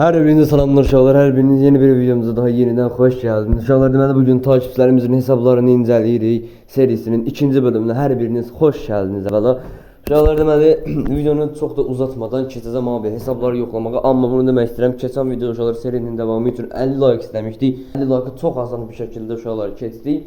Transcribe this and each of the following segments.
Her birinize selamlar uşaqlar. Her biriniz yeni bir videomuza daha yeniden hoş geldiniz. Uşaqlar deməli bugün takipçilərimizin hesablarını incələyirik. Serisinin ikinci bölümüne her biriniz hoş geldiniz. Əvvəla uşaqlar deməli videonu çox da uzatmadan keçəcəm abi hesabları yoxlamağa. Amma bunu demək istəyirəm. Keçən video uşaqlar serinin devamı üçün 50 like istəmişdik. 50 like çox asan bir şəkildə uşaqlar keçdik.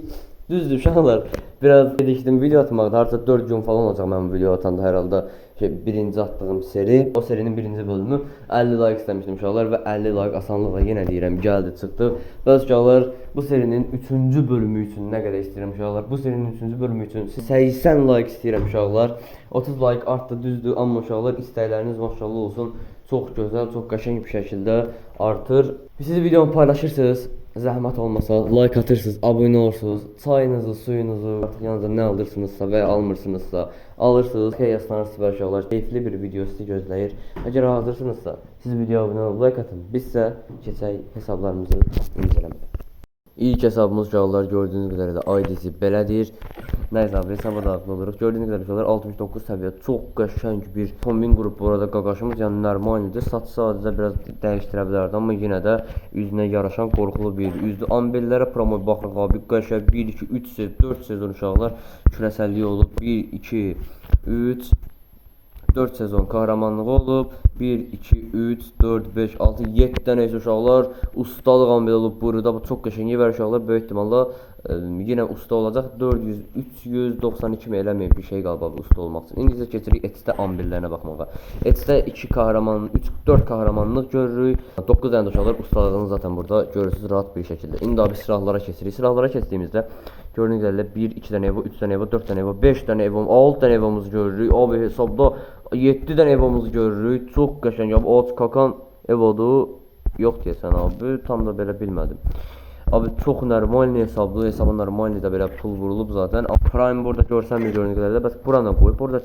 Düzdür uşaqlar. Biraz gecikdim video atmaqda. Artıq 4 gün falan olacaq mən video atanda hər halda. Birinci attığım seri, o serinin birinci bölümü 50 like istemiştim uşaqlar ve 50 like asanlıqla yenə deyirəm gəldi çıxdı. Və uşaqlar bu serinin 3-cü bölümü üçün nə qədər istəyirəm uşaqlar? Bu serinin 3-cü bölümü üçün 80 like istəyirəm uşaqlar. 30 like artdı düzdür, amma uşaqlar istəkləriniz maşallah olsun. Çox gözəl, çox qəşəng bir şəkildə artır. Siz videomu paylaşırsınız. Zəhmət olmasa like atırsınız, abone olursunuz, çayınızı, suyunuzu, artıq yanınıza nə alırsınızsa və ya almırsınızsa alırsınız. Yaslanırsınız və uşaqlar keyifli bir video sizi gözləyir. Əgər hazırsınızsa siz videoya abone olub like atın. Bizsə keçək hesablarımızı incələməyə. İlk hesabımız uşaqlar gördüyünüz qədərilə ID'si belədir. Nəysə abi hesaba daxil oluruq. Gördüyünüz qədər uşaqlar 69 səviyyə çox qəşəng bir kombin qrup bu arada qaqaşımız yəni normaldir. Saç sadəcə biraz dəyişdirə bilərdi amma yenə də üzünə yaraşan qorxulu bir üzdür. Ambellərə promo baxırıq abi qəşəng 1 2 3 4 sezon uşaqlar kürəsəlliyi olub 1 2 3 4 sezon kahramanlığı olub 1 2 3 4 5 6 7 dənə uşaqlar ustalıq ambel olub burada. Bu çox qəşəng və uşaqlar böyük ehtimalla yine usta olacaq. 400 392 mi eləməyib bir şey qalıb abi usta olmaq üçün. İndi isə keçirik Ets'də ambellərinə baxmağa. Ets'də 2 kahraman 3 4 kahramanlıq görürük. 9 dənə uşaqlar ustalığını zaten burada görürsüz rahat bir şəkildə. İndi abi silahlara keçirik. Silahlara keçdiyimizdə gördüyünüz üzere 1 2 dənə evo 3 dənə evo 4 dənə evo 5 dənə evo 6 dənə evomuzu görürük. Abi hesabda 7 dənə evomuzu görürük. Çox qəşəng abi ot kakan evodu yox deyəsən abi tam da belə bilmədim. Abi çok normal hesablı hesabın normalde de böyle pul vurulup zaten. Prime burada görsen mi gördüğünüz kadarıyla bak burana koy. Burada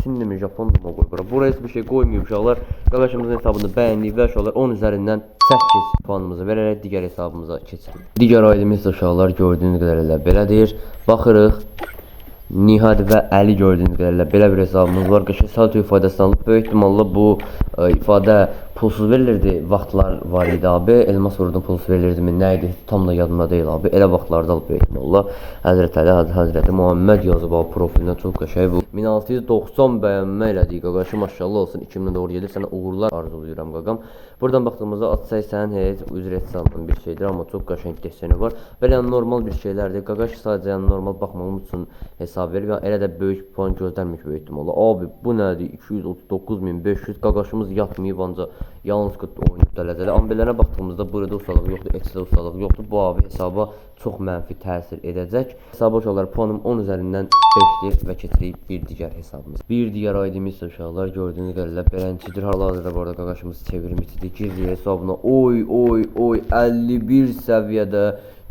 Çinli mi Japonlu mu koy bura. Buraya hiçbir şey koymuyor uşaqlar. Qardaşımızın hesabını beğendik ve uşaqlar 10 üzerinden 8 puanımızı vererek diğer hesabımıza keçirik. Diğer ailemiz uşaqlar gördüğünüz kadarıyla belədir. Baxırıq. Nihad və Əli gördüyünüz qədərlə belə bir hesabımız var. Qəşəng salto ifadəsini alıb böyük ehtimalla bu ifadə pulsuz verilirdi. Vaxtlar var idi abi. Elmas vurudun pulsuz verirdimi? Nə idi? Tam da yadımda deyil abi. Elə vaxtlarda alıb böyük ehtimalla Həzrət Əli, Həzrəti Muhammed yazıb abi profilinə çox qəşəng bu. 1690 bəyənmə elədik qaqaşı maşallah olsun 2000 doğru gedir. Sənə uğurlar arzulayıram qaqam. Buradan baxdığımızda at saysan heç üzr etsən bir şeydir amma çox qəşəng deseni var. Belə normal bir şeylərdir. Qaqaş sadəcə normal baxmağım üçün hesab verir. Yəni elə də böyük puan gözləmir ki, böyük ehtimalla. Abi bu nədir? 239.500 qaqaşımız yatmayıb ancaq yalnız oynayıb dələcəli. Ambellərə baxdığımızda burada ustalıq yoxdur, Ets'də ustalıq yoxdur. Bu abi hesaba çox mənfi təsir edəcək. Hesaba uşaqlar puanım 10 üzərindən 5'dir və keçirik bir digər hesabımız. Bir digər aydımız uşaqlar gördüyünüz qədərlə beləncidir. Hal-hazırda bu arada qaqaşımız çevirim içidir. Girdik hesabına. Oy 51 səviyyədə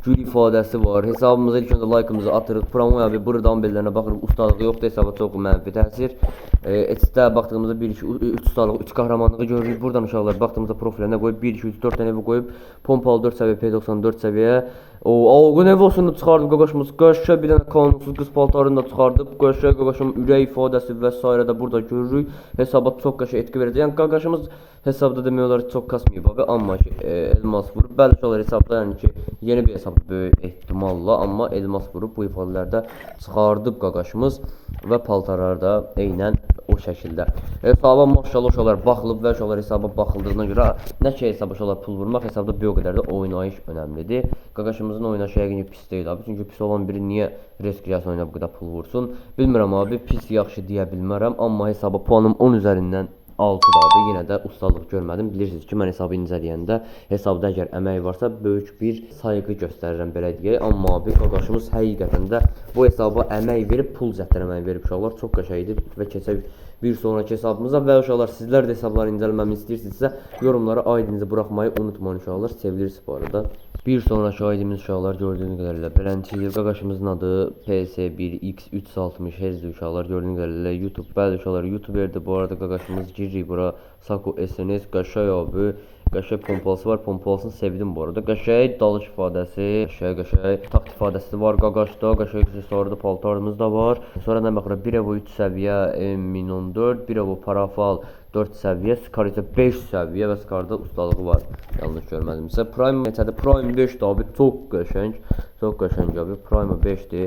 gül ifadəsi var. Hesabımıza ilk öncə like'ımızı atırıq. Promoya abi buradan bellərinə baxırıq. Ustalıq yoxdur. Hesaba çox mənfi təsir. Ets'də baxdığımızda 1 2 3 ustalıq 3 kahramanlığı görürük. Buradan uşaqlar baxdığımızda profilinə qoyub 1 2 3 4 dənə qoyub pompalı 4 səviyyə P94 səviyyə. O nevosunu çıxardıb qaqaşımız. Qəşəng bir dənə qanunsuz qız paltarını da çıxardıb. Qəşəng qaqaşımın ürək ifadəsi və s. də burada görürük. Hesaba çox qəşəng etki verəcək. Yəni qaqaşımız hesabda demək olar çox kasmayıb abi amma ki elmas vurub. Bəli uşaqlar hesabda yəni ki yeni bir hesab böyük ehtimalla amma elmas vurub bu ifadələrdə çıxardıb qaqaşımız və paltarlar da eynən o şəkildə. Hesaba maşallah uşaqlar baxılıb və uşaqlar hesaba baxıldığına görə nə ki hesaba uşaqlar pul vurmaq hesabda bir o qədər də oynayış önəmlidir. Qaqaşımızın oynaşı yəqin pis deyil abi. Çünki pis olan biri niyə risk gəlsin oynayıb bu qədər pul vursun? Bilmirəm abi, pis yaxşı deyə bilmərəm amma hesaba puanım 10 üzərindən 6'da abi. Yenə də ustalıq görmədim. Bilirsiniz ki, mən hesabı incələyəndə hesabda əgər əmək varsa böyük bir sayğı göstərirəm belə deyək. Amma abi qaqaşımız həqiqətən də bu hesaba əmək verib pul zətdən əmək verib uşaqlar. Çox qəşəngdir və keçək bir sonraki hesabımıza və uşaqlar sizlər də hesabları incələməmi istəyirsinizsə yorumlara aydınızı buraxmayı unutmayın uşaqlar. Sevilirsiniz bu arada. Bir sonraki aydımız uşaqlar gördüyünüz qədərlə beləncidir. Qaqaşımızın adı PS1X360 Hz uşaqlar gördüyünüz qədərlə YouTube. Bəli uşaqlar YouTuberdir bu arada qaqaşımız girir bura. Sako SNS qəşəng abi. Qəşəng pompalası var. Pompalasını sevdim bu arada. Qəşəng dalış ifadəsi, qəşəng takt ifadəsi var qaqaşda. Qəşəng aksesuarda paltarımız da var. Sonra nə baxırıq? 1 evo 3 səviyyə M1004, 1 evo parafal 4 səviyyə, Scar isə 5 səviyyə və Scarda ustalığı var. Yanlış görmədimsə. Prime neçədir? Prime 5-dir abi. Çox qəşəng. Çox qəşəng abi. Prime 5-dir.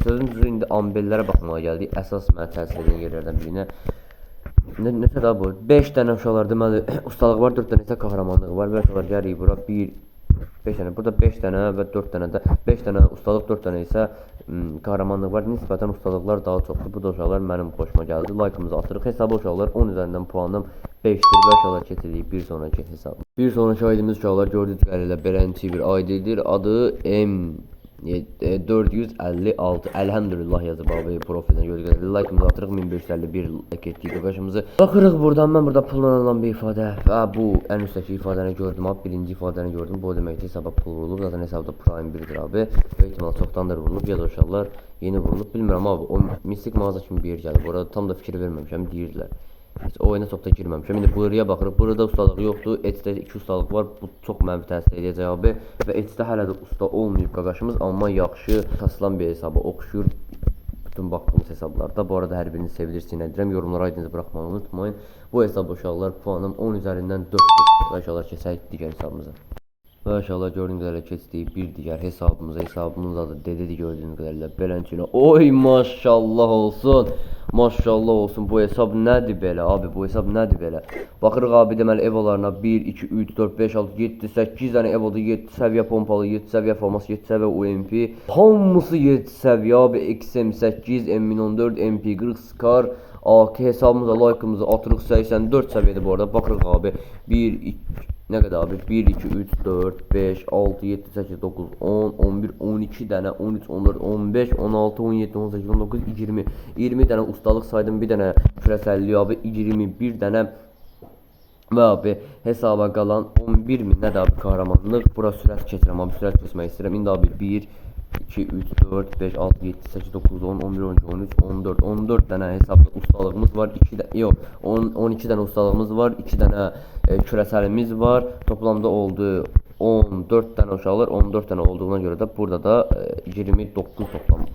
Sözün düzü indi ambellərə baxmağa gəldik. Əsas mənə təsir edən yerlərdən birinə. Neçə daha bu? 5 dənə uşaqlar deməli ustalığı var, 4 dənə isə qəhrəmanlığı var. Və uşaqlar gəlir bura 5 dənə. Burada 5 dənə və 4 dənə də 5 dənə ustalıq, 4 dənə isə qəhrəmanlıq var. Nisbətən ustalıqlar daha çoxdur. Bu da uşaqlar mənim xoşuma gəldi. Like-ımızı atırıq. Hesabı uşaqlar 10 üzərindən puanım 5-dir və uşaqlar keçirik bir sonraki hesab. Bir sonraki aydımız uşaqlar gördüyünüz qədərlə beləncə bir aydidir. Adı M456. Elhamdülillah yazıb abi profildən gördüyünüz qədərlə. Like-ımızı atırıq. 1551 like etdik qardaşımızı. Baxırıq buradan mən burada pulla alınan bir ifadə və bu ən üstdəki ifadəni gördüm abi. Birinci ifadəni gördüm. Bu deməkdir hesaba pul vurulub. Zaten hesabda Prime 1'dir abi. Böyük ihtimal çoxdandır vurulub ya da uşaqlar yeni vurulub. Bilmirəm abi. O mistik mağaza kimi bir yer gəlib. Orada tam da fikir verməmişəm deyirdilər. Heç o oyuna çox da girməmişəm. İndi buraya baxırıq. Burada ustalığı yoxdur. Edge'də 2 ustalıq var. Bu çox mənfi təsir edəcək abi. Və Edge'də hələ də usta olmayıb qardaşımız, amma yaxşı taslan bir hesaba oxşuyur. Bütün baxdığımız hesablarda. Bu arada hər birini sevilirsin edirəm. Yorumlara aydınızı buraxmağı unutmayın. Bu hesab uşaqlar puanım 10 üzərindən 4-dür. Və uşaqlar keçək digər hesabımıza. Və uşaqlar gördüyünüz qədərlə keçdik bir digər hesabımıza. Hesabımız adı dededir gördüyünüz qədərlə. Beləncə. Oy maşallah olsun. Maşallah olsun. Bu hesab nədir belə abi? Bu hesab nədir belə? Baxırıq abi deməli evolarına 1, 2, 3, 4, 5, 6, 7, 8 dənə evoda 7 səviyyə pompalı, 7 səviyyə famas, 7 səviyyə UMP. Hamısı 7 səviyyə abi. XM8, M1014, MP40, Scar. AK hesabımıza like-ımızı atırıq 84 səviyyədə bu arada. Baxırıq abi 1, 2, nə qədər abi? 1, 2, 3, 4, 5, 6, 7, 8, 9, 10, 11, 12 dənə, 13, 14, 15, 16, 17, 18, 19, 20. 20 dənə ustalıq saydım, bir dənə kürəsəlliyi abi, 21 dənə və abi hesaba qalan 11 min nədir abi qəhrəmanlıq. Bura sürət keçirəm abi, sürət keçmək istəyirəm. İndi abi 1, 2, 3, 4, 5, 6, 7, 8, 9, 10, 11, 12, 13, 14, 14 dənə hesabda ustalığımız var. 2 dənə, yox, 12 dənə ustalığımız var. 2 dənə kürəsəlimiz var. Toplamda oldu 14 dənə uşaqlar. 14 dənə olduğuna görə də burada da 29 toplam.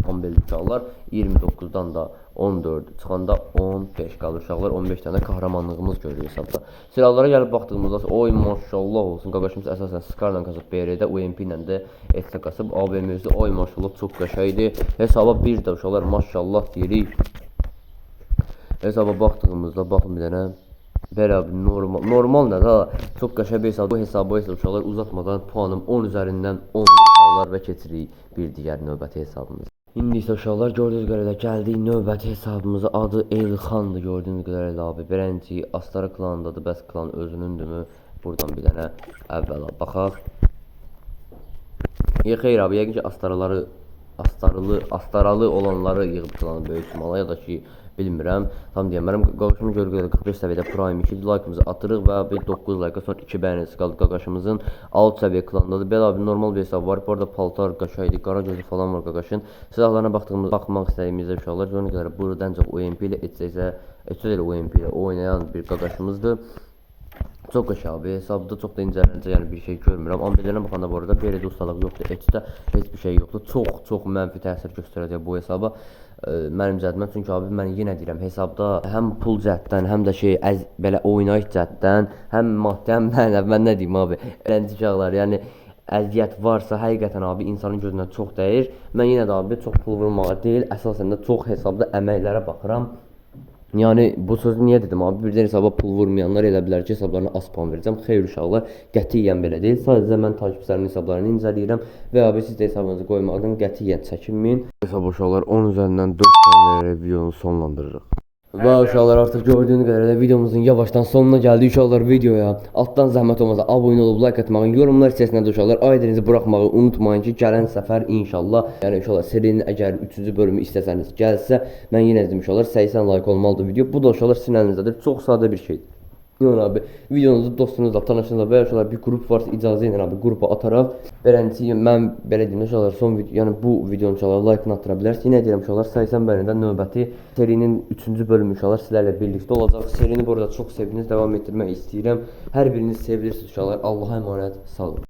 11 uşaqlar. 29-dan da 14 çıxanda 15 qalır uşaqlar. 15 dənə qəhrəmanlığımız görürük hesabda. Silahlara gəlib baxdığımızda oy maşallah olsun. Qardaşımız əsasən Scarla kasıb, BR-də, UMP ilə də etsə kasıb, ABM-də oy maşallah çox qəşəngdir. Hesaba bir də uşaqlar maşallah deyirik. Hesaba baxdığımızda baxın bir dənə belə normal nə da çox qəşəng bir hesab. Bu hesabı isə uşaqlar uzatmadan puanım 10 üzərindən 10 uşaqlar və keçirik bir digər növbəti hesabımıza. İndi isə uşaqlar gördüyünüz qədərlə gəldik növbəti hesabımıza. Adı Elxandır gördüyünüz qədərlə abi. Birinci Astara klanındadır. Bəs klan özünündürmü? Buradan bir dənə əvvəla baxaq. Xeyr abi, yəqin ki Astaralı olanları yığıb klanı böyük ihtimalla ya da ki bilmirəm, tam deyəmərəm. Qaqaşımın gördüyünüz 45 səviyyədə Prime 2 like-ımızı atırıq və bir 9 like-a sonra 2 bəyənisi qaldı. Qaqaşımızın alt səviyyə klanındadır. Belə abi normal bir hesab var. Bu arada paltar qəşəngdir, qara gözü falan var qaqaşın. Silahlarına baxmaq istədiyimizdə uşaqlar gördüyünüz qədər burada ən çox UMP ilə etsə UMP ilə oynayan bir qaqaşımızdır. Çox qəşəng abi, hesabda çox da incələnəcək, yəni bir şey görmürəm. Ambellərə baxanda bu arada BR-də ustalıq yoxdur, Edge'də heç bir şey yoxdur. Çox mənfi təsir göstərəcək bu hesaba mənim cəhətimdən. Çünki abi mən yenə deyirəm, hesabda həm pul cəhətdən, həm də belə oynayış cəhətdən, həm maddi, həm mən nə deyim abi, eləncə uşaqlar, yəni əziyyət varsa həqiqətən abi insanın gözünə çox dəyir. Mən yenə də abi çox pul vurmağa deyil, əsasən də çox hesabda əməklərə baxıram. Yəni bu sözü niyə dedim abi? Birdən hesaba pul vurmayanlar elə bilər ki, hesablarına az puan verəcəm. Xeyr uşaqlar, qətiyyən belə deyil. Sadəcə mən takipçilərimin hesablarını incələyirəm və abi siz də hesabınızı qoymaqdan qətiyyən çəkinməyin. Hesab uşaqlar 10 üzərindən 4 puan verərək videonu sonlandırırıq. Və uşaqlar artıq gördüyünüz qədərlə videomuzun yavaşdan sonuna gəldik. Uşaqlar videoya altdan zəhmət olmasa abunə olub like atmağı, yorumlar hissəsində də uşaqlar aydınızı buraxmağı unutmayın ki, gələn səfər inşallah, yəni uşaqlar serinin əgər 3-cü bölümü istəsəniz gəlsə, mən yenə dedim uşaqlar 80 like olmalıdır video. Bu da uşaqlar sizin əlinizdədir. Çox sadə bir şeydir. Yəni abi videonuzu dostunuzla, tanışınızla və ya uşaqlar bir qrup varsa icazə ilə abi qrupa ataraq beləncə mən belə deyim uşaqlar son video, yəni bu videonun uşaqlar like-ını atıra bilərsiniz. Yenə deyirəm uşaqlar 80 bəyəndən növbəti serinin 3-cü bölümü uşaqlar sizlərlə birlikdə olacaq. Serini burada çox sevdiniz, davam etdirmək istəyirəm. Hər biriniz sevilirsiniz uşaqlar. Allah'a əmanət, sağ olun.